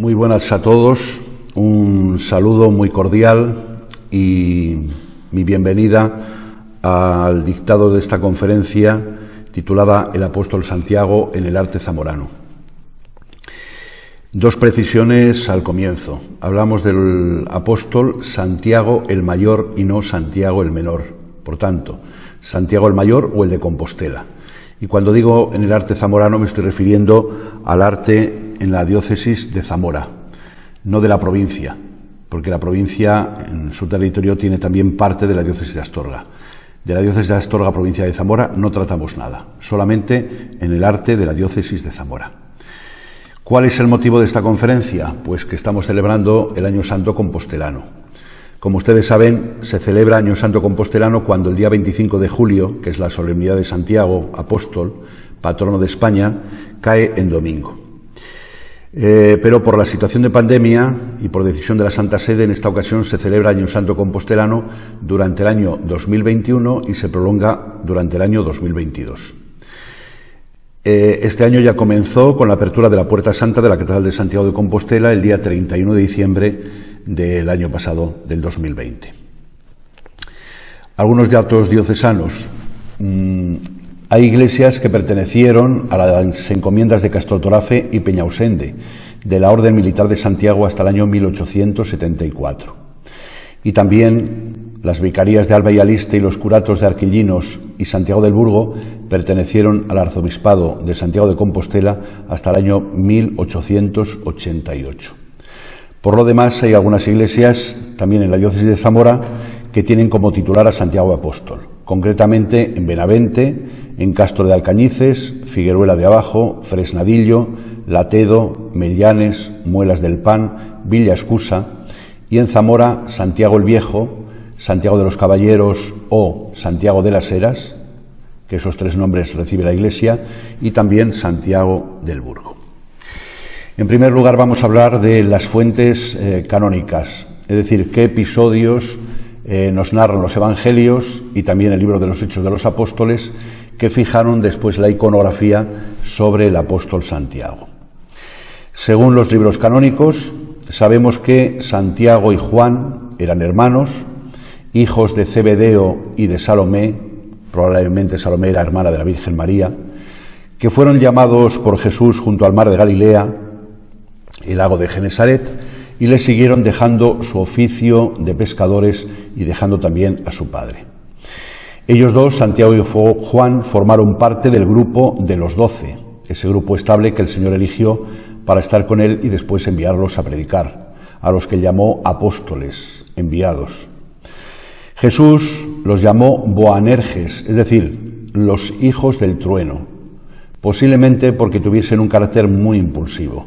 Muy buenas a todos, un saludo muy cordial y mi bienvenida al dictado de esta conferencia titulada El apóstol Santiago en el arte zamorano. Dos precisiones al comienzo. Hablamos del apóstol Santiago el mayor y no Santiago el menor. Por tanto, Santiago el mayor o el de Compostela. Y cuando digo en el arte zamorano me estoy refiriendo al arte en la diócesis de Zamora, no de la provincia, porque la provincia en su territorio tiene también parte de la diócesis de Astorga. De la diócesis de Astorga, provincia de Zamora, no tratamos nada, solamente en el arte de la diócesis de Zamora. ¿Cuál es el motivo de esta conferencia? Pues que estamos celebrando el Año Santo Compostelano. Como ustedes saben, se celebra Año Santo Compostelano cuando el día 25 de julio, que es la solemnidad de Santiago, apóstol, patrono de España, cae en domingo. Pero por la situación de pandemia y por decisión de la Santa Sede, en esta ocasión se celebra Año Santo Compostelano durante el año 2021 y se prolonga durante el año 2022. Este año ya comenzó con la apertura de la Puerta Santa de la Catedral de Santiago de Compostela el día 31 de diciembre del año pasado, del 2020. Algunos datos diocesanos. Hay iglesias que pertenecieron a las encomiendas de Castoltorafe y Peñausende, de la Orden Militar de Santiago hasta el año 1874. Y también las vicarías de Alba y Aliste y los curatos de Arquillinos y Santiago del Burgo pertenecieron al arzobispado de Santiago de Compostela hasta el año 1888. Por lo demás, hay algunas iglesias, también en la diócesis de Zamora, que tienen como titular a Santiago Apóstol, concretamente en Benavente, en Castro de Alcañices, Figueruela de Abajo, Fresnadillo, Latedo, Mellanes, Muelas del Pan, Villa Escusa, y en Zamora, Santiago el Viejo, Santiago de los Caballeros o Santiago de las Heras, que esos tres nombres recibe la iglesia, y también Santiago del Burgo. En primer lugar vamos a hablar de las fuentes canónicas, es decir, qué episodios nos narran los evangelios y también el libro de los Hechos de los Apóstoles que fijaron después la iconografía sobre el apóstol Santiago. Según los libros canónicos, sabemos que Santiago y Juan eran hermanos, hijos de Zebedeo y de Salomé, probablemente Salomé era hermana de la Virgen María, que fueron llamados por Jesús junto al mar de Galilea, el lago de Genesaret, y le siguieron dejando su oficio de pescadores y dejando también a su padre. Ellos dos, Santiago y Juan, formaron parte del grupo de los 12, ese grupo estable que el Señor eligió para estar con él y después enviarlos a predicar, a los que llamó apóstoles, enviados. Jesús los llamó Boanerges, es decir, los hijos del trueno, posiblemente porque tuviesen un carácter muy impulsivo.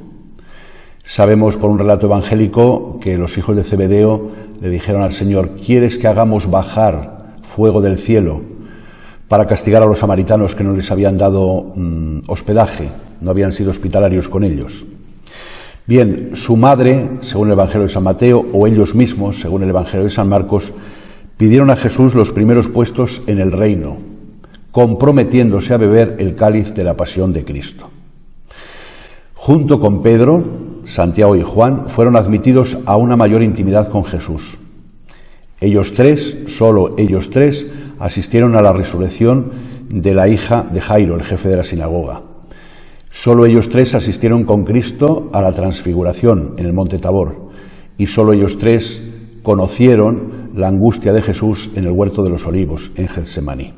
Sabemos por un relato evangélico que los hijos de Zebedeo le dijeron al Señor: ¿quieres que hagamos bajar fuego del cielo para castigar a los samaritanos que no les habían dado hospedaje, no habían sido hospitalarios con ellos? Bien, su madre, según el Evangelio de San Mateo, o ellos mismos, según el Evangelio de San Marcos, pidieron a Jesús los primeros puestos en el reino, comprometiéndose a beber el cáliz de la pasión de Cristo. Junto con Pedro, Santiago y Juan fueron admitidos a una mayor intimidad con Jesús. Ellos tres, solo ellos tres, asistieron a la resurrección de la hija de Jairo, el jefe de la sinagoga. Solo ellos tres asistieron con Cristo a la transfiguración en el monte Tabor. Y solo ellos tres conocieron la angustia de Jesús en el huerto de los Olivos, en Getsemaní.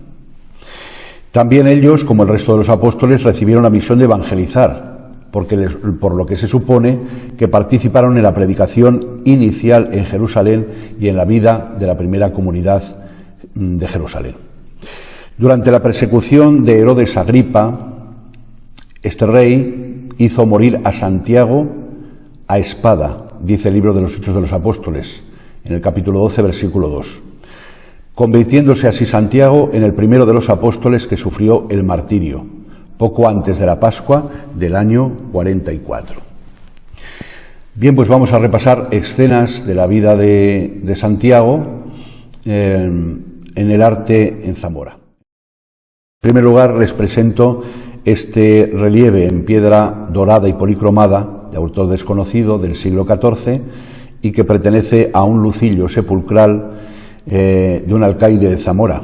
También ellos, como el resto de los apóstoles, recibieron la misión de evangelizar, por lo que se supone que participaron en la predicación inicial en Jerusalén y en la vida de la primera comunidad de Jerusalén. Durante la persecución de Herodes Agripa, este rey hizo morir a Santiago a espada, dice el libro de los Hechos de los Apóstoles, en el capítulo 12, versículo 2, convirtiéndose así Santiago en el primero de los apóstoles que sufrió el martirio, poco antes de la Pascua del año 44. Bien, pues vamos a repasar escenas de la vida de Santiago en el arte en Zamora. En primer lugar, les presento este relieve en piedra dorada y policromada de autor desconocido, del siglo XIV, y que pertenece a un lucillo sepulcral de un alcaide de Zamora,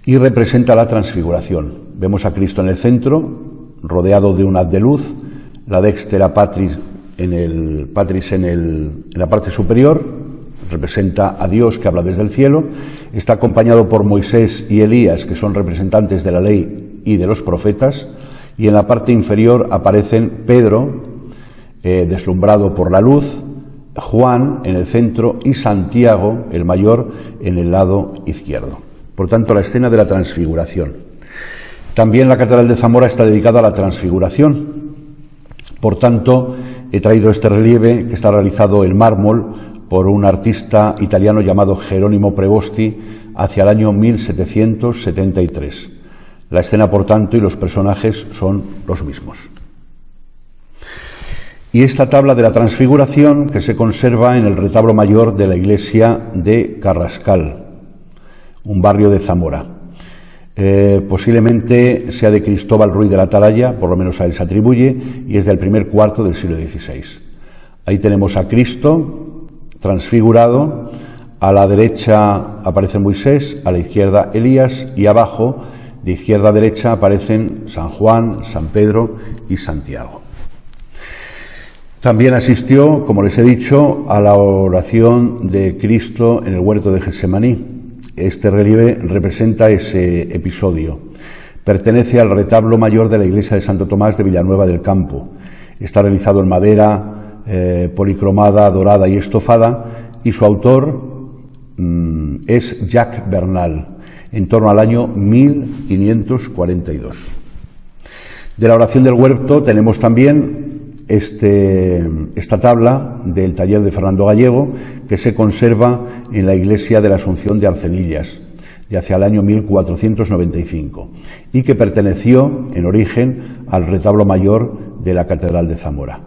y representa la transfiguración. Vemos a Cristo en el centro, rodeado de un haz de luz, la dextera patris en la parte superior, representa a Dios que habla desde el cielo, está acompañado por Moisés y Elías, que son representantes de la ley y de los profetas, y en la parte inferior aparecen Pedro, deslumbrado por la luz, Juan en el centro y Santiago, el mayor, en el lado izquierdo. Por tanto, la escena de la transfiguración. También la Catedral de Zamora está dedicada a la transfiguración. Por tanto, he traído este relieve que está realizado en mármol por un artista italiano llamado Jerónimo Prevosti hacia el año 1773. La escena, por tanto, y los personajes son los mismos. Y esta tabla de la transfiguración que se conserva en el retablo mayor de la iglesia de Carrascal, un barrio de Zamora. Posiblemente sea de Cristóbal Ruiz de la Atalaya, por lo menos a él se atribuye, y es del primer cuarto del siglo XVI. Ahí tenemos a Cristo transfigurado, a la derecha aparece Moisés, a la izquierda Elías, y abajo, de izquierda a derecha, aparecen San Juan, San Pedro y Santiago. También asistió, como les he dicho, a la oración de Cristo en el huerto de Getsemaní. Este relieve representa ese episodio. Pertenece al retablo mayor de la iglesia de Santo Tomás de Villanueva del Campo. Está realizado en madera policromada, dorada y estofada, y su autor es Jacques Bernal, en torno al año 1542. De la oración del huerto tenemos también esta tabla del taller de Fernando Gallego, que se conserva en la iglesia de la Asunción de Arcenillas, de hacia el año 1495, y que perteneció en origen al retablo mayor de la Catedral de Zamora.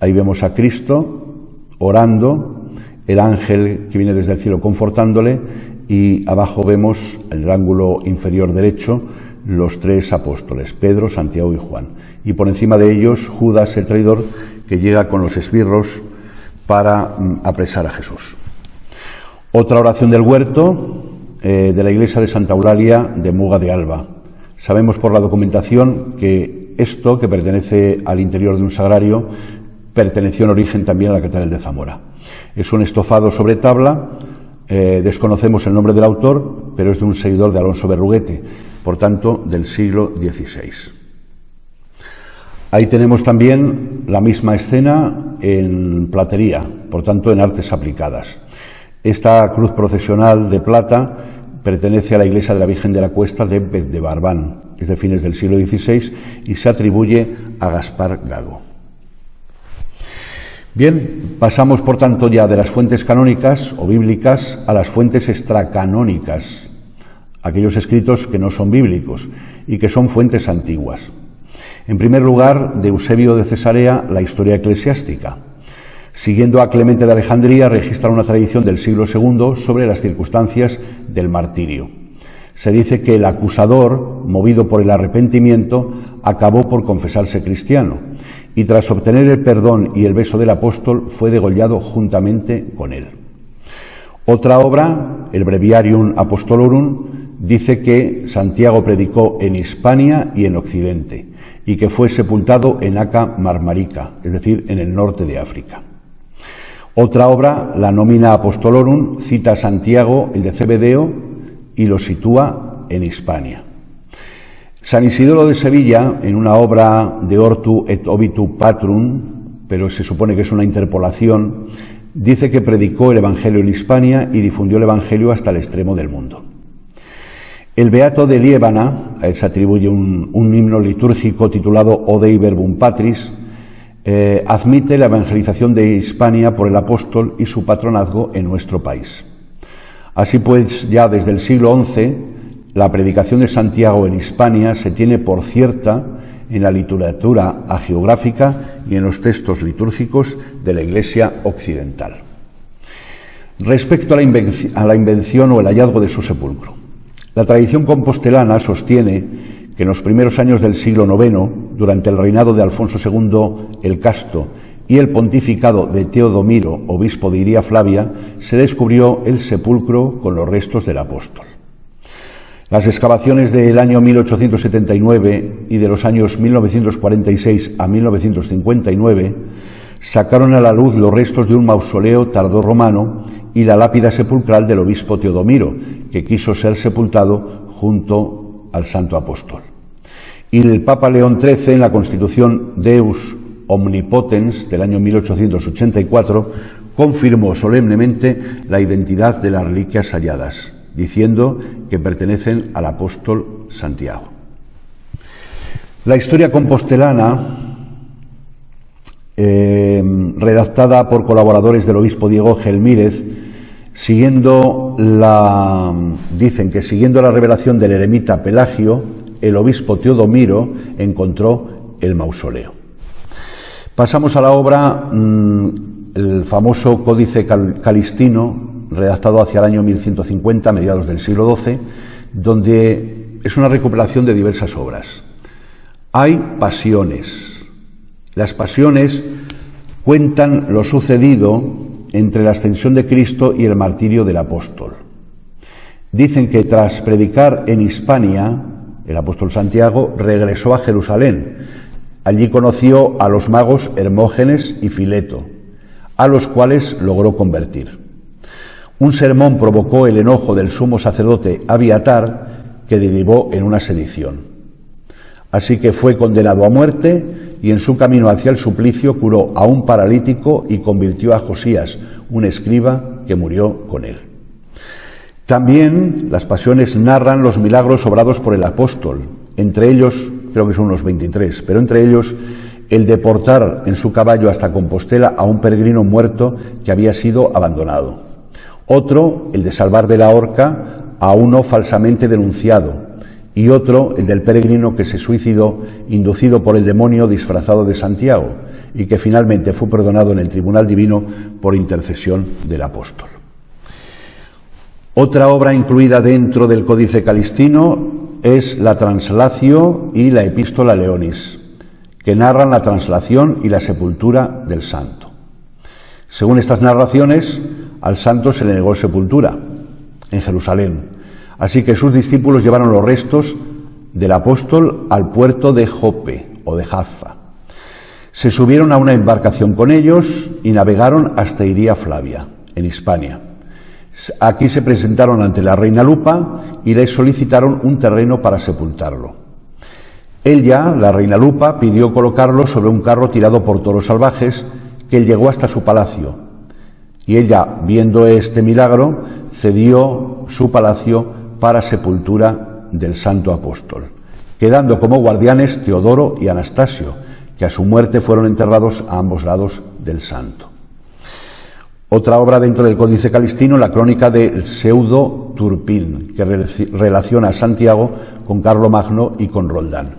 Ahí vemos a Cristo orando, el ángel que viene desde el cielo confortándole, y abajo vemos en el ángulo inferior derecho los tres apóstoles, Pedro, Santiago y Juan, y por encima de ellos Judas el traidor, que llega con los esbirros para apresar a Jesús. Otra oración del huerto de la iglesia de Santa Eulalia de Muga de Alba. Sabemos por la documentación que esto, que pertenece al interior de un sagrario, perteneció en origen también a la Catedral de Zamora. Es un estofado sobre tabla, desconocemos el nombre del autor, pero es de un seguidor de Alonso Berruguete, por tanto del siglo XVI. Ahí tenemos también la misma escena en platería, por tanto en artes aplicadas. Esta cruz procesional de plata pertenece a la iglesia de la Virgen de la Cuesta de Barbán, es de fines del siglo XVI, y se atribuye a Gaspar Gago. Bien, pasamos por tanto ya de las fuentes canónicas o bíblicas a las fuentes extracanónicas, aquellos escritos que no son bíblicos y que son fuentes antiguas. En primer lugar, de Eusebio de Cesarea, la historia eclesiástica. Siguiendo a Clemente de Alejandría, registra una tradición del siglo II sobre las circunstancias del martirio. Se dice que el acusador, movido por el arrepentimiento, acabó por confesarse cristiano, y tras obtener el perdón y el beso del apóstol, fue degollado juntamente con él. Otra obra, el Breviarium Apostolorum, dice que Santiago predicó en Hispania y en Occidente, y que fue sepultado en Aca Marmarica, es decir, en el norte de África. Otra obra, la Nomina Apostolorum, cita a Santiago, el de Cebedeo, y lo sitúa en Hispania. San Isidoro de Sevilla, en una obra de Hortu et Obitu Patrum, pero se supone que es una interpolación, dice que predicó el Evangelio en Hispania y difundió el Evangelio hasta el extremo del mundo. El Beato de Liébana, a él se atribuye un himno litúrgico titulado O Dei Verbum Patris, admite la evangelización de Hispania por el apóstol y su patronazgo en nuestro país. Así pues, ya desde el siglo XI, la predicación de Santiago en Hispania se tiene por cierta en la literatura hagiográfica y en los textos litúrgicos de la Iglesia occidental. Respecto a la invención o el hallazgo de su sepulcro, la tradición compostelana sostiene que en los primeros años del siglo IX, durante el reinado de Alfonso II el Casto y el pontificado de Teodomiro, obispo de Iria Flavia, se descubrió el sepulcro con los restos del apóstol. Las excavaciones del año 1879 y de los años 1946 a 1959 sacaron a la luz los restos de un mausoleo tardorromano y la lápida sepulcral del obispo Teodomiro, que quiso ser sepultado junto al santo apóstol. Y el Papa León XIII, en la Constitución Deus Omnipotens del año 1884, confirmó solemnemente la identidad de las reliquias halladas, diciendo que pertenecen al apóstol Santiago. La historia compostelana, redactada por colaboradores del obispo Diego Gelmírez, dicen que siguiendo la revelación del eremita Pelagio, el obispo Teodomiro encontró el mausoleo. Pasamos a la obra, el famoso Códice Calistino, redactado hacia el año 1150, a mediados del siglo XII, donde es una recopilación de diversas obras. Hay pasiones. Las pasiones cuentan lo sucedido entre la ascensión de Cristo y el martirio del apóstol. Dicen que tras predicar en Hispania, el apóstol Santiago regresó a Jerusalén. Allí conoció a los magos Hermógenes y Fileto, a los cuales logró convertir. Un sermón provocó el enojo del sumo sacerdote Abiatar, que derivó en una sedición. Así que fue condenado a muerte y en su camino hacia el suplicio curó a un paralítico y convirtió a Josías, un escriba, que murió con él. También las pasiones narran los milagros obrados por el apóstol, entre ellos, creo que son unos 23, pero entre ellos el de portar en su caballo hasta Compostela a un peregrino muerto que había sido abandonado. Otro, el de salvar de la horca a uno falsamente denunciado. Y otro, el del peregrino que se suicidó, inducido por el demonio disfrazado de Santiago, y que finalmente fue perdonado en el tribunal divino por intercesión del apóstol. Otra obra incluida dentro del Códice Calistino es la Translatio y la Epístola Leonis, que narran la traslación y la sepultura del santo. Según estas narraciones, al santo se le negó sepultura en Jerusalén, así que sus discípulos llevaron los restos del apóstol al puerto de Jope o de Jaffa. Se subieron a una embarcación con ellos y navegaron hasta Iria Flavia, en Hispania. Aquí se presentaron ante la reina Lupa y le solicitaron un terreno para sepultarlo. Ella, la reina Lupa, pidió colocarlo sobre un carro tirado por toros salvajes que llegó hasta su palacio. Y ella, viendo este milagro, cedió su palacio para sepultura del santo apóstol, quedando como guardianes Teodoro y Anastasio, que a su muerte fueron enterrados a ambos lados del santo. Otra obra dentro del Códice Calistino, la crónica del Pseudo Turpín, que relaciona a Santiago con Carlomagno y con Roldán.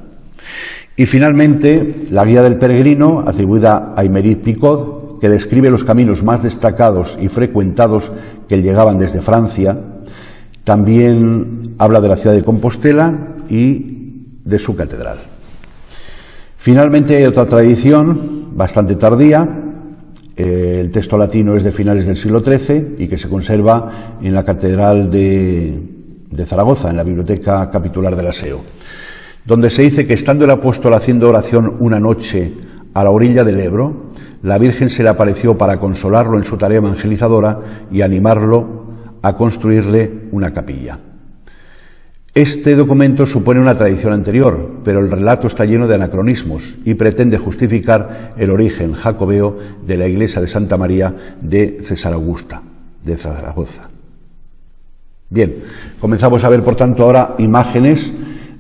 Y finalmente, la Guía del Peregrino, atribuida a Aymeric Picot, que describe los caminos más destacados y frecuentados que llegaban desde Francia. También habla de la ciudad de Compostela y de su catedral. Finalmente hay otra tradición bastante tardía. El texto latino es de finales del siglo XIII y que se conserva en la catedral de Zaragoza, en la biblioteca capitular del Aseo, donde se dice que estando el apóstol haciendo oración una noche a la orilla del Ebro, la Virgen se le apareció para consolarlo en su tarea evangelizadora y animarlo a construirle una capilla. Este documento supone una tradición anterior, pero el relato está lleno de anacronismos y pretende justificar el origen jacobeo de la iglesia de Santa María de César Augusta, de Zaragoza. Bien, comenzamos a ver, por tanto, ahora imágenes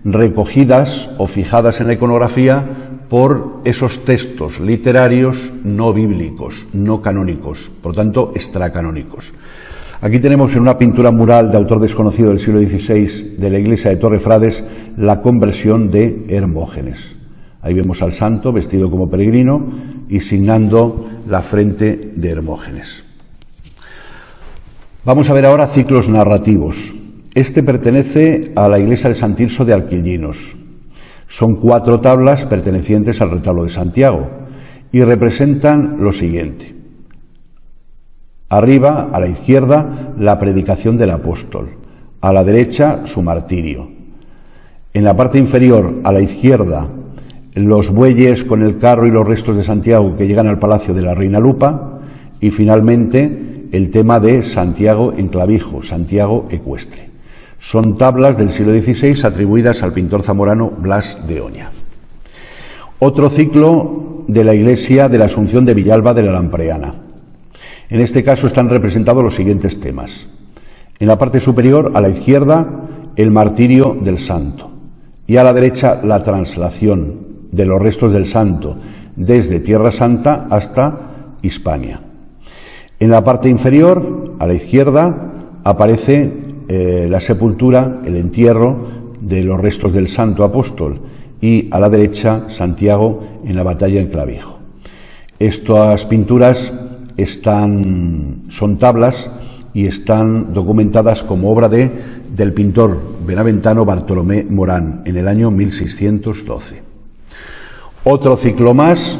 recogidas o fijadas en la iconografía por esos textos literarios no bíblicos, no canónicos, por tanto, extracanónicos. Aquí tenemos en una pintura mural de autor desconocido del siglo XVI de la iglesia de Torrefrades la conversión de Hermógenes. Ahí vemos al santo vestido como peregrino y signando la frente de Hermógenes. Vamos a ver ahora ciclos narrativos. Este pertenece a la iglesia de San Tirso de Alquillinos. Son 4 tablas pertenecientes al retablo de Santiago y representan lo siguiente. Arriba, a la izquierda, la predicación del apóstol, a la derecha, su martirio. En la parte inferior, a la izquierda, los bueyes con el carro y los restos de Santiago que llegan al palacio de la reina Lupa, y finalmente el tema de Santiago en clavijo, Santiago ecuestre. Son tablas del siglo XVI atribuidas al pintor zamorano Blas de Oña. Otro ciclo de la iglesia de la Asunción de Villalba de la Lampreana. En este caso están representados los siguientes temas. En la parte superior, a la izquierda, el martirio del santo, y a la derecha la traslación de los restos del santo desde Tierra Santa hasta Hispania. En la parte inferior, a la izquierda, aparece la sepultura, el entierro de los restos del santo apóstol, y a la derecha Santiago en la batalla en clavijo. Estas pinturas son tablas y están documentadas como obra del pintor benaventano Bartolomé Morán en el año 1612. Otro ciclo más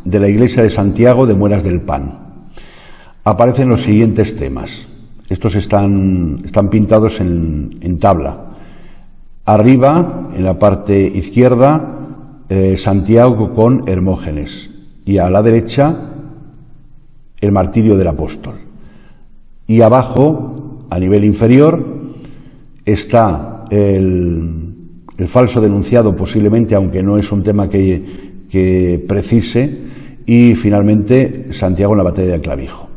de la iglesia de Santiago de Muelas del Pan. Aparecen los siguientes temas. Estos están pintados en tabla. Arriba, en la parte izquierda, Santiago con Hermógenes, y a la derecha el martirio del apóstol. Y abajo, a nivel inferior, está el falso denunciado, posiblemente, aunque no es un tema que precise, y finalmente Santiago en la batalla de Clavijo.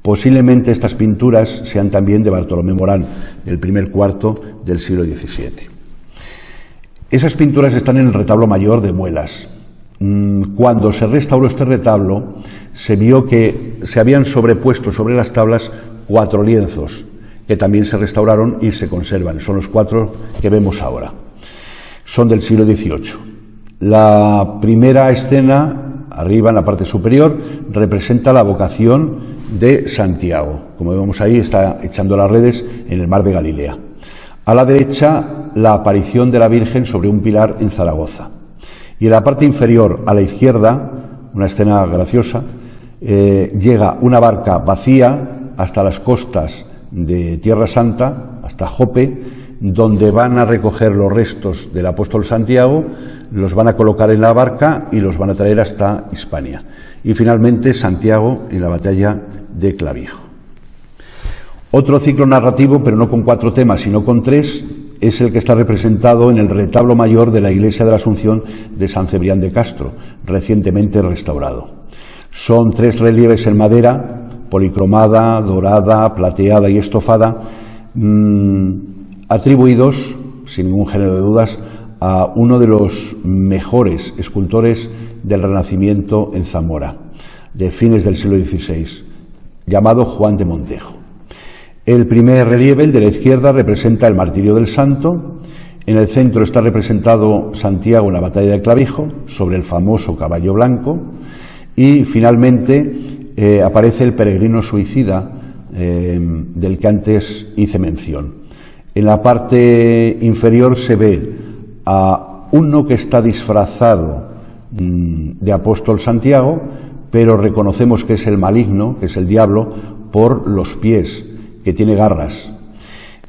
Posiblemente estas pinturas sean también de Bartolomé Morán, del primer cuarto del siglo XVII. Esas pinturas están en el retablo mayor de Muelas. Cuando se restauró este retablo, se vio que se habían sobrepuesto sobre las tablas 4 lienzos, que también se restauraron y se conservan. Son los 4 que vemos ahora. Son del siglo XVIII. La primera escena, arriba en la parte superior, representa la vocación de Santiago. Como vemos ahí, está echando las redes en el mar de Galilea. A la derecha, la aparición de la Virgen sobre un pilar en Zaragoza. Y en la parte inferior, a la izquierda, una escena graciosa, llega una barca vacía hasta las costas de Tierra Santa, hasta Jope, donde van a recoger los restos del apóstol Santiago, los van a colocar en la barca y los van a traer hasta Hispania. Y finalmente Santiago en la batalla de Clavijo. Otro ciclo narrativo, pero no con 4 temas, sino con 3, es el que está representado en el retablo mayor de la iglesia de la Asunción de San Cebrián de Castro, recientemente restaurado. Son 3 relieves en madera, policromada, dorada, plateada y estofada, atribuidos, sin ningún género de dudas, a uno de los mejores escultores del Renacimiento en Zamora, de fines del siglo XVI, llamado Juan de Montejo. El primer relieve, el de la izquierda, representa el martirio del santo. En el centro está representado Santiago en la batalla de Clavijo, sobre el famoso caballo blanco. Y finalmente aparece el peregrino suicida, del que antes hice mención. En la parte inferior se ve a uno que está disfrazado de apóstol Santiago, pero reconocemos que es el maligno, que es el diablo, por los pies, que tiene garras,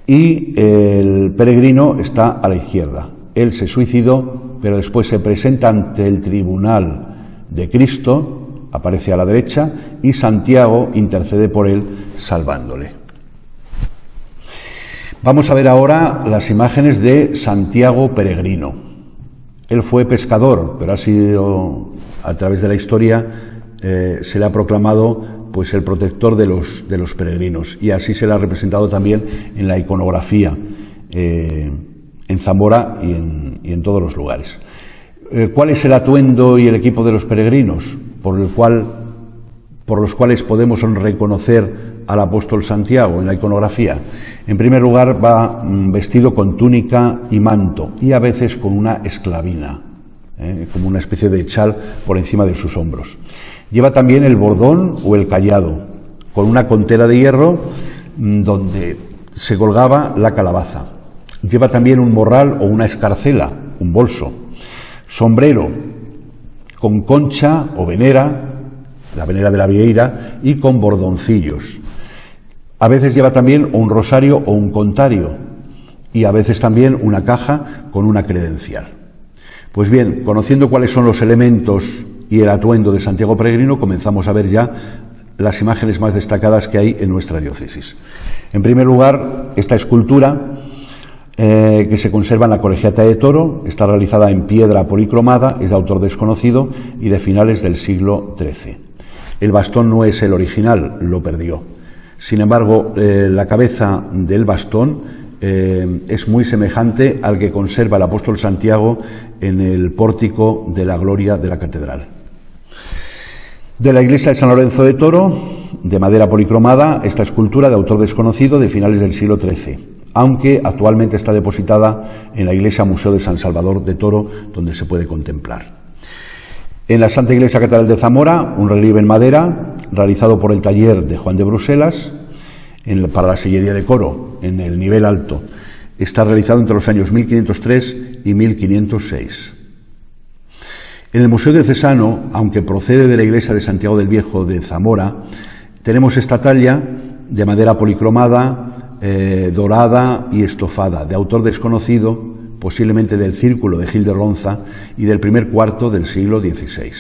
y el peregrino está a la izquierda. Él se suicidó, pero después se presenta ante el tribunal de Cristo, aparece a la derecha, y Santiago intercede por él, salvándole. Vamos a ver ahora las imágenes de Santiago peregrino. Él fue pescador, pero ha sido, a través de la historia, se le ha proclamado pues el protector de los peregrinos, y así se le ha representado también en la iconografía en Zamora y en todos los lugares. ¿Cuál es el atuendo y el equipo de los peregrinos por los cuales podemos reconocer al apóstol Santiago en la iconografía? En primer lugar, va vestido con túnica y manto, y a veces con una esclavina, como una especie de chal por encima de sus hombros. Lleva también el bordón o el cayado, con una contera de hierro donde se colgaba la calabaza. Lleva también un morral o una escarcela, un bolso. Sombrero con concha o venera, la venera de la Vieira, y con bordoncillos. A veces lleva también un rosario o un contario, y a veces también una caja con una credencial. Pues bien, conociendo cuáles son los elementos y el atuendo de Santiago Peregrino, comenzamos a ver ya las imágenes más destacadas que hay en nuestra diócesis. En primer lugar, esta escultura que se conserva en la Colegiata de Toro, está realizada en piedra policromada, es de autor desconocido y de finales del siglo XIII. El bastón no es el original, lo perdió. Sin embargo, la cabeza del bastón es muy semejante al que conserva el apóstol Santiago en el pórtico de la gloria de la catedral. De la iglesia de San Lorenzo de Toro, de madera policromada, esta escultura de autor desconocido de finales del siglo XIII, aunque actualmente está depositada en la iglesia Museo de San Salvador de Toro, donde se puede contemplar. En la Santa Iglesia Catedral de Zamora, un relieve en madera realizado por el taller de Juan de Bruselas para la sillería de coro en el nivel alto. Está realizado entre los años 1503 y 1506. En el Museo Diocesano, aunque procede de la iglesia de Santiago del Viejo de Zamora, tenemos esta talla de madera policromada, dorada y estofada, de autor desconocido, posiblemente del círculo de Gil de Ronza y del primer cuarto del siglo XVI.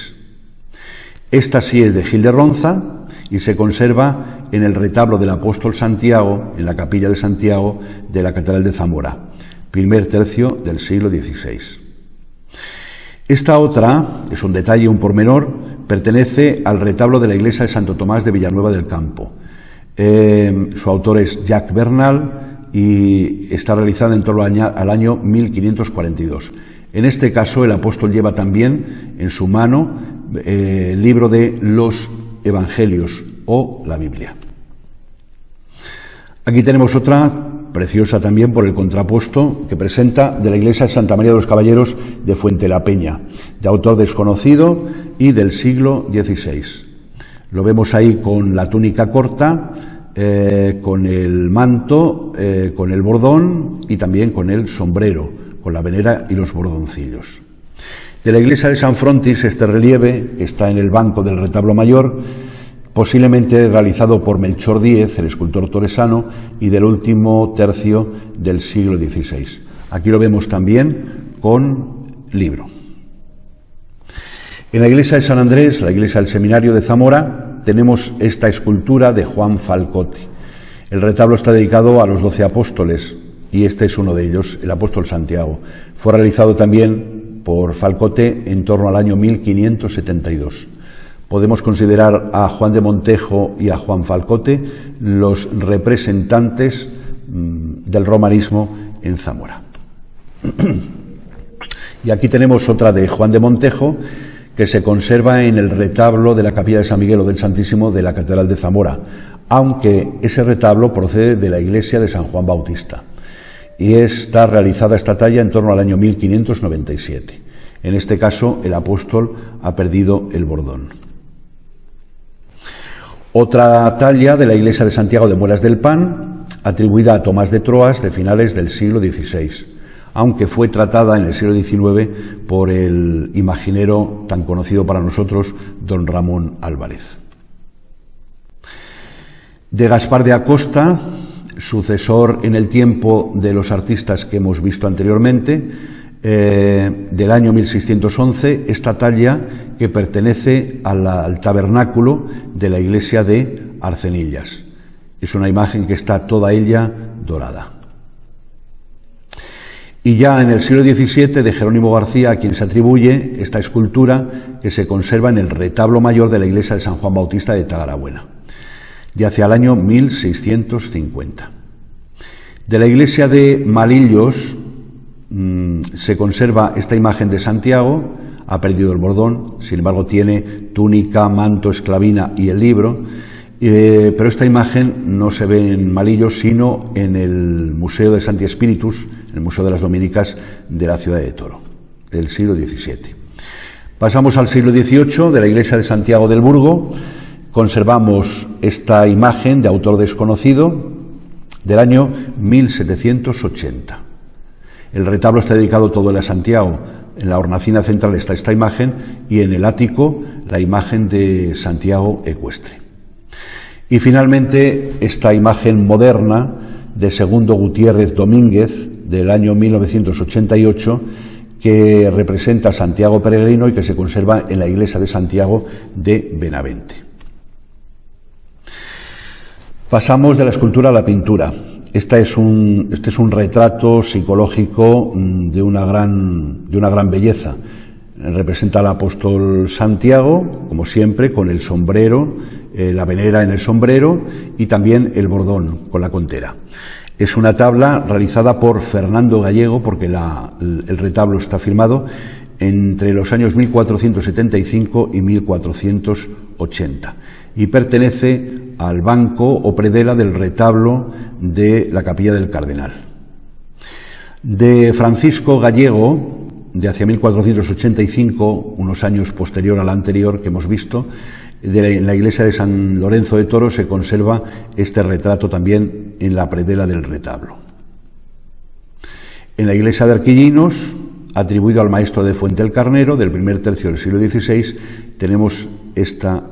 Esta sí es de Gil de Ronza y se conserva en el retablo del apóstol Santiago, en la capilla de Santiago de la Catedral de Zamora, primer tercio del siglo XVI. Esta otra, es un detalle, un pormenor, pertenece al retablo de la iglesia de Santo Tomás de Villanueva del Campo. Su autor es Jacques Bernal y está realizada en torno al año 1542. En este caso, el apóstol lleva también en su mano el libro de los Evangelios o la Biblia. Aquí tenemos otra, preciosa también por el contrapuesto, que presenta de la iglesia de Santa María de los Caballeros de Fuente la Peña, de autor desconocido y del siglo XVI. Lo vemos ahí con la túnica corta, con el manto, con el bordón y también con el sombrero, con la venera y los bordoncillos. De la iglesia de San Frontis, este relieve, que está en el banco del retablo mayor, posiblemente realizado por Melchor Díez, el escultor toresano, y del último tercio del siglo XVI. Aquí lo vemos también con libro. En la iglesia de San Andrés, la iglesia del Seminario de Zamora, tenemos esta escultura de Juan Falcote. El retablo está dedicado a los 12 apóstoles y este es uno de ellos, el apóstol Santiago. Fue realizado también por Falcote en torno al año 1572. Podemos considerar a Juan de Montejo y a Juan Falcote los representantes del romanismo en Zamora. Y aquí tenemos otra de Juan de Montejo, que se conserva en el retablo de la capilla de San Miguel o del Santísimo de la Catedral de Zamora, aunque ese retablo procede de la iglesia de San Juan Bautista y está realizada esta talla en torno al año 1597. En este caso, el apóstol ha perdido el bordón. Otra talla de la iglesia de Santiago de Muelas del Pan, atribuida a Tomás de Troas de finales del siglo XVI, aunque fue tratada en el siglo XIX por el imaginero tan conocido para nosotros, don Ramón Álvarez. De Gaspar de Acosta, sucesor en el tiempo de los artistas que hemos visto anteriormente, del año 1611, esta talla que pertenece al tabernáculo de la iglesia de Arcenillas. Es una imagen que está toda ella dorada. Y ya en el siglo XVII, de Jerónimo García, a quien se atribuye esta escultura que se conserva en el retablo mayor de la iglesia de San Juan Bautista de Tagarabuena, de hacia el año 1650. De la iglesia de Malillos se conserva esta imagen de Santiago, ha perdido el bordón, sin embargo tiene túnica, manto, esclavina y el libro, pero esta imagen no se ve en Malillos, sino en el Museo de Santi Spiritus, en el Museo de las Dominicas de la ciudad de Toro, del siglo XVII. Pasamos al siglo XVIII, de la iglesia de Santiago del Burgo, conservamos esta imagen de autor desconocido del año 1780. El retablo está dedicado todo a Santiago, en la hornacina central está esta imagen y en el ático la imagen de Santiago ecuestre. Y finalmente esta imagen moderna de Segundo Gutiérrez Domínguez del año 1988 que representa a Santiago peregrino y que se conserva en la iglesia de Santiago de Benavente. Pasamos de la escultura a la pintura. Este es un retrato psicológico de una gran belleza. Representa al apóstol Santiago, como siempre, con el sombrero, la venera en el sombrero y también el bordón con la contera. Es una tabla realizada por Fernando Gallego, porque el retablo está firmado entre los años 1475 y 1480 y pertenece al banco o predela del retablo de la Capilla del Cardenal. De Francisco Gallego, de hacia 1485, unos años posterior al anterior que hemos visto, en la iglesia de San Lorenzo de Toro se conserva este retrato también en la predela del retablo. En la iglesia de Arquillinos, atribuido al maestro de Fuente el Carnero, del primer tercio del siglo XVI, tenemos esta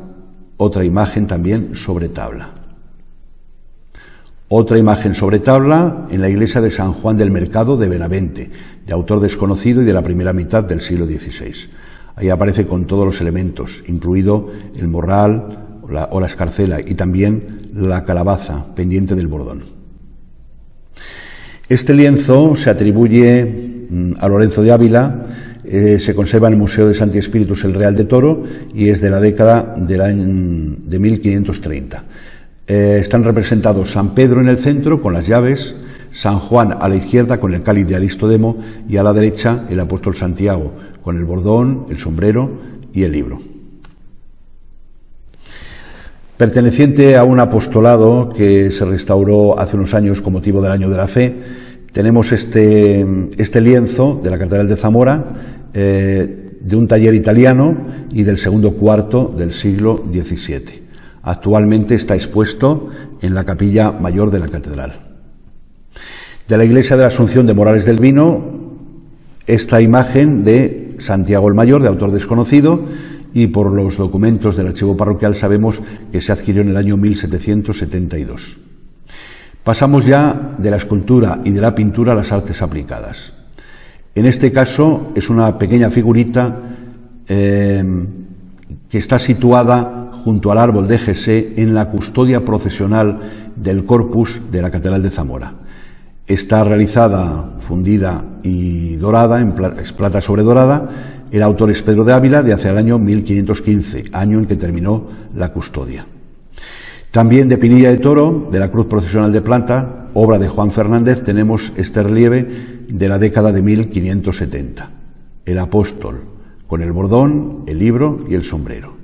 otra imagen también sobre tabla. Otra imagen sobre tabla en la iglesia de San Juan del Mercado de Benavente, de autor desconocido y de la primera mitad del siglo XVI. Ahí aparece con todos los elementos, incluido el morral o la escarcela y también la calabaza pendiente del bordón. Este lienzo se atribuye a Lorenzo de Ávila, se conserva en el Museo de Santi Espíritus el Real de Toro y es de la década de 1530. Están representados San Pedro en el centro con las llaves, San Juan a la izquierda con el cáliz de Aristodemo y a la derecha el apóstol Santiago con el bordón, el sombrero y el libro. Perteneciente a un apostolado que se restauró hace unos años con motivo del Año de la Fe, tenemos este lienzo de la Catedral de Zamora, de un taller italiano y del segundo cuarto del siglo XVII. Actualmente está expuesto en la capilla mayor de la catedral. De la iglesia de la Asunción de Morales del Vino, esta imagen de Santiago el Mayor, de autor desconocido, y por los documentos del archivo parroquial sabemos que se adquirió en el año 1772. Pasamos ya de la escultura y de la pintura a las artes aplicadas. En este caso es una pequeña figurita que está situada junto al árbol de Jesé en la custodia procesional del corpus de la Catedral de Zamora. Está realizada, fundida y dorada, es plata sobre dorada. El autor es Pedro de Ávila, de hacia el año 1515, año en que terminó la custodia. También de Pinilla de Toro, de la cruz procesional de plata, obra de Juan Fernández, tenemos este relieve de la década de 1570. El apóstol, con el bordón, el libro y el sombrero.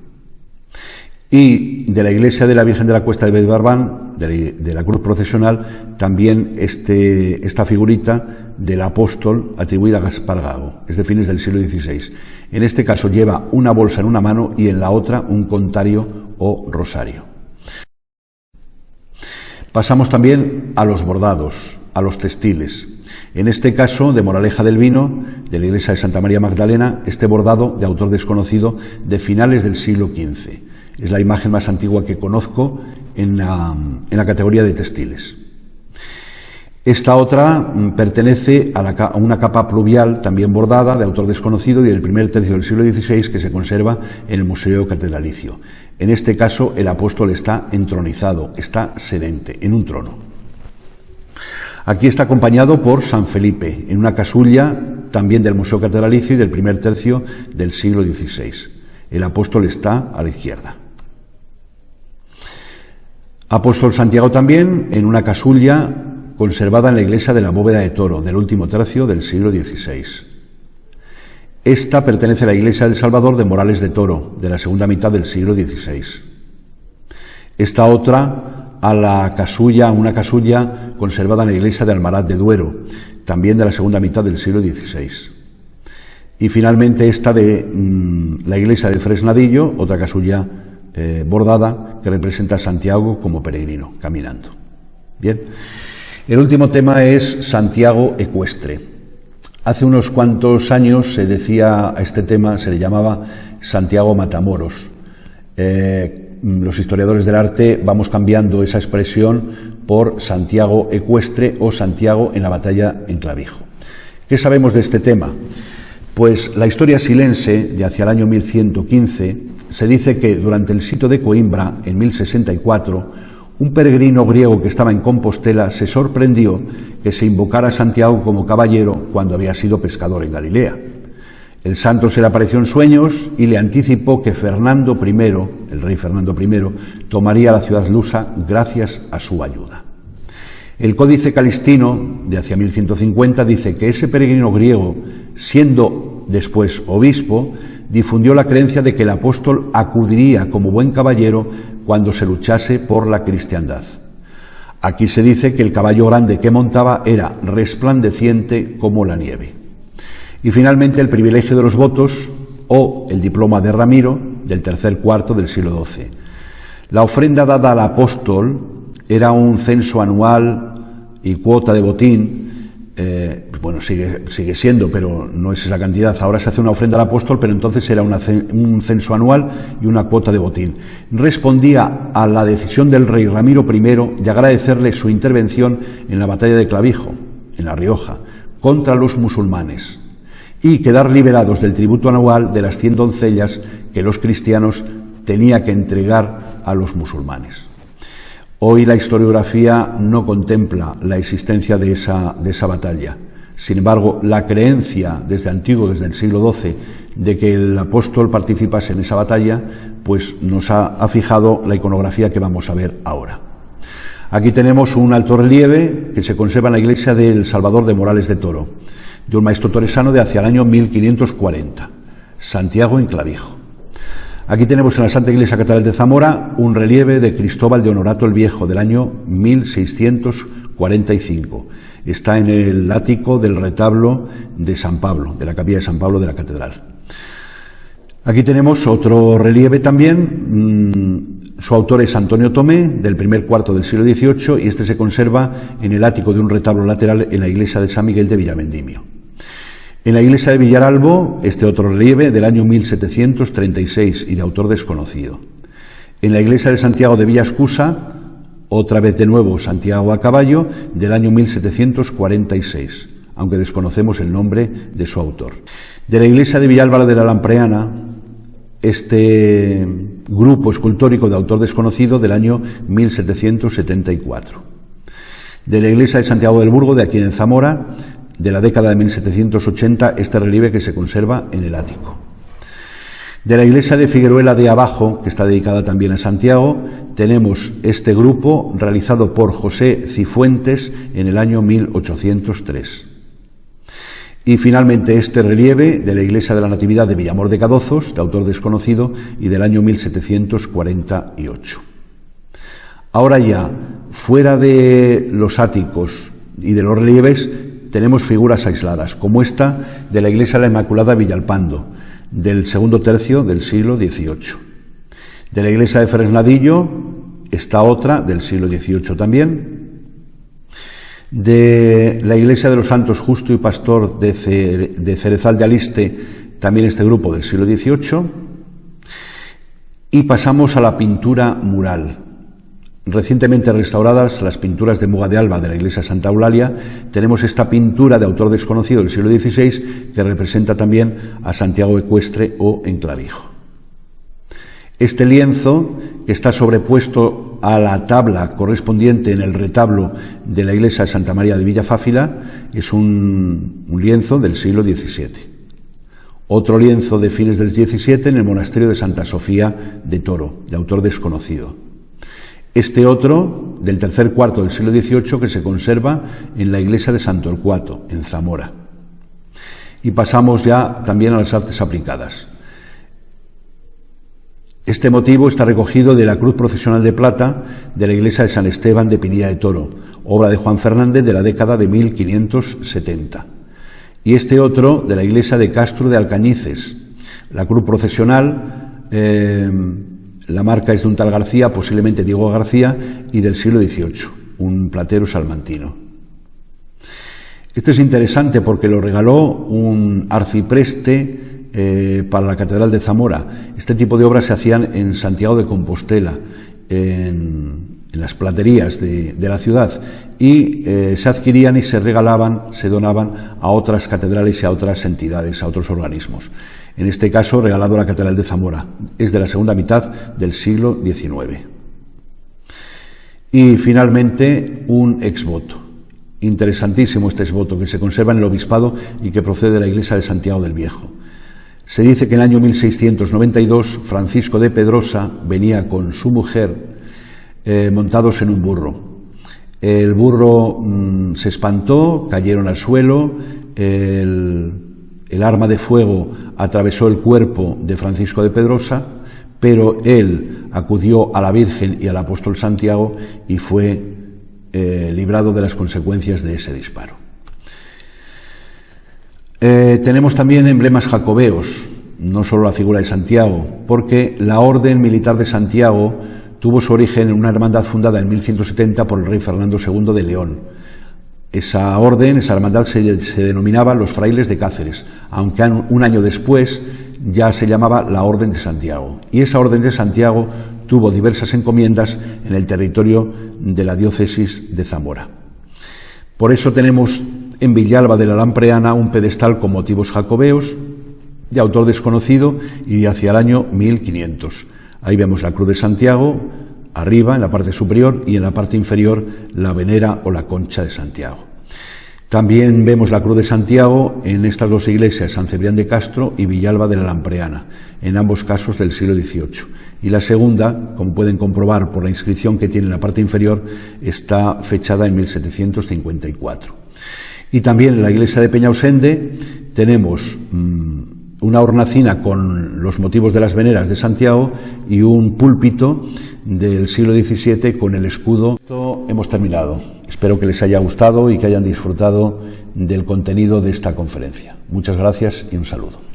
Y de la iglesia de la Virgen de la Cuesta de Bedbarbán, de la cruz procesional, también esta figurita del apóstol atribuida a Gaspar Gago, es de fines del siglo XVI. En este caso lleva una bolsa en una mano y en la otra un contario o rosario. Pasamos también a los bordados, a los textiles. En este caso, de Moraleja del Vino, de la iglesia de Santa María Magdalena, este bordado de autor desconocido de finales del siglo XV. Es la imagen más antigua que conozco en la categoría de textiles. Esta otra pertenece a una capa pluvial también bordada de autor desconocido y del primer tercio del siglo XVI que se conserva en el Museo Catedralicio. En este caso el apóstol está entronizado, está sedente, en un trono. Aquí está acompañado por San Felipe, en una casulla también del Museo Catedralicio y del primer tercio del siglo XVI. El apóstol está a la izquierda. Apóstol Santiago también, en una casulla conservada en la iglesia de la Bóveda de Toro, del último tercio del siglo XVI. Esta pertenece a la iglesia del Salvador de Morales de Toro, de la segunda mitad del siglo XVI. Esta otra a una casulla conservada en la iglesia de Almaraz de Duero, también de la segunda mitad del siglo XVI. Y finalmente esta de la iglesia de Fresnadillo, otra casulla bordada que representa a Santiago como peregrino, caminando. Bien. El último tema es Santiago ecuestre. Hace unos cuantos años se decía a este tema, se le llamaba Santiago Matamoros. Los historiadores del arte vamos cambiando esa expresión por Santiago Ecuestre o Santiago en la batalla en Clavijo. ¿Qué sabemos de este tema? Pues la historia silense de hacia el año 1115 se dice que durante el sitio de Coimbra, en 1064, un peregrino griego que estaba en Compostela se sorprendió que se invocara a Santiago como caballero cuando había sido pescador en Galilea. El santo se le apareció en sueños y le anticipó que Fernando I, el rey Fernando I, tomaría la ciudad lusa gracias a su ayuda. El Códice Calistino, de hacia 1150, dice que ese peregrino griego, siendo después obispo, difundió la creencia de que el apóstol acudiría como buen caballero cuando se luchase por la cristiandad. Aquí se dice que el caballo grande que montaba era resplandeciente como la nieve. Y finalmente el privilegio de los votos o el diploma de Ramiro del tercer cuarto del siglo XII. La ofrenda dada al apóstol era un censo anual y cuota de botín. Bueno, sigue siendo, pero no es esa cantidad. Ahora se hace una ofrenda al apóstol, pero entonces era un censo anual y una cuota de botín. Respondía a la decisión del rey Ramiro I de agradecerle su intervención en la batalla de Clavijo, en La Rioja, contra los musulmanes, y quedar liberados del tributo anual de las 100 doncellas que los cristianos tenían que entregar a los musulmanes. Hoy la historiografía no contempla la existencia de esa batalla. Sin embargo, la creencia desde antiguo, desde el siglo XII, de que el apóstol participase en esa batalla, pues nos ha fijado la iconografía que vamos a ver ahora. Aquí tenemos un alto relieve que se conserva en la iglesia del Salvador de Morales de Toro, de un maestro toresano de hacia el año 1540, Santiago en Clavijo. Aquí tenemos en la Santa Iglesia Catedral de Zamora un relieve de Cristóbal de Honorato el Viejo del año 1645. Está en el ático del retablo de San Pablo, de la capilla de San Pablo de la catedral. Aquí tenemos otro relieve también. Su autor es Antonio Tomé, del primer cuarto del siglo XVIII, y este se conserva en el ático de un retablo lateral en la iglesia de San Miguel de Villamendimio. En la iglesia de Villaralbo, este otro relieve del año 1736 y de autor desconocido. En la iglesia de Santiago de Villascusa, otra vez de nuevo Santiago a caballo, del año 1746, aunque desconocemos el nombre de su autor. De la iglesia de Villalba de la Lampreana, este grupo escultórico de autor desconocido del año 1774. De la iglesia de Santiago del Burgo, de aquí en Zamora, de la década de 1780, este relieve que se conserva en el ático. De la iglesia de Figueruela de Abajo, que está dedicada también a Santiago, tenemos este grupo realizado por José Cifuentes en el año 1803. Y finalmente este relieve de la iglesia de la Natividad de Villamor de Cadozos, de autor desconocido, y del año 1748. Ahora ya, fuera de los áticos y de los relieves, tenemos figuras aisladas, como esta de la iglesia de la Inmaculada Villalpando, del segundo tercio del siglo XVIII. De la iglesia de Fresnadillo, esta otra del siglo XVIII también. De la iglesia de los Santos Justo y Pastor de Cerezal de Aliste, también este grupo del siglo XVIII. Y pasamos a la pintura mural. Recientemente restauradas las pinturas de Muga de Alba de la iglesia de Santa Eulalia, tenemos esta pintura de autor desconocido del siglo XVI que representa también a Santiago Ecuestre o en Clavijo. Este lienzo, que está sobrepuesto a la tabla correspondiente en el retablo de la iglesia de Santa María de Villafáfila, es un lienzo del siglo XVII. Otro lienzo de fines del XVII en el monasterio de Santa Sofía de Toro, de autor desconocido. Este otro, del tercer cuarto del siglo XVIII, que se conserva en la iglesia de San Torcuato, en Zamora. Y pasamos ya también a las artes aplicadas. Este motivo está recogido de la cruz procesional de plata de la iglesia de San Esteban de Pinilla de Toro, obra de Juan Fernández de la década de 1570. Y este otro de la iglesia de Castro de Alcañices. La cruz procesional, la marca es de un tal García, posiblemente Diego García, y del siglo XVIII, un platero salmantino. Este es interesante porque lo regaló un arcipreste para la Catedral de Zamora. Este tipo de obras se hacían en Santiago de Compostela, en las platerías de la ciudad, y se adquirían y se regalaban, se donaban a otras catedrales y a otras entidades, a otros organismos. En este caso, regalado a la Catedral de Zamora. Es de la segunda mitad del siglo XIX. Y finalmente, un exvoto. Interesantísimo este exvoto, que se conserva en el obispado y que procede de la iglesia de Santiago del Viejo. Se dice que en el año 1692 Francisco de Pedrosa venía con su mujer montados en un burro. El burro se espantó, cayeron al suelo, el arma de fuego atravesó el cuerpo de Francisco de Pedrosa, pero él acudió a la Virgen y al apóstol Santiago y fue librado de las consecuencias de ese disparo. Tenemos también emblemas jacobeos, no solo la figura de Santiago, porque la Orden Militar de Santiago tuvo su origen en una hermandad fundada en 1170 por el rey Fernando II de León. Esa orden, esa hermandad se denominaba los Frailes de Cáceres, aunque un año después ya se llamaba la Orden de Santiago. Y esa Orden de Santiago tuvo diversas encomiendas en el territorio de la diócesis de Zamora. Por eso tenemos en Villalba de la Lampreana un pedestal con motivos jacobeos, de autor desconocido y de hacia el año 1500. Ahí vemos la Cruz de Santiago, arriba, en la parte superior, y en la parte inferior, la venera o la concha de Santiago. También vemos la Cruz de Santiago en estas dos iglesias, San Cebrián de Castro y Villalba de la Lampreana, en ambos casos del siglo XVIII. Y la segunda, como pueden comprobar por la inscripción que tiene en la parte inferior, está fechada en 1754. Y también en la iglesia de Peñausende tenemos una hornacina con los motivos de las veneras de Santiago y un púlpito del siglo XVII con el escudo. Hemos terminado. Espero que les haya gustado y que hayan disfrutado del contenido de esta conferencia. Muchas gracias y un saludo.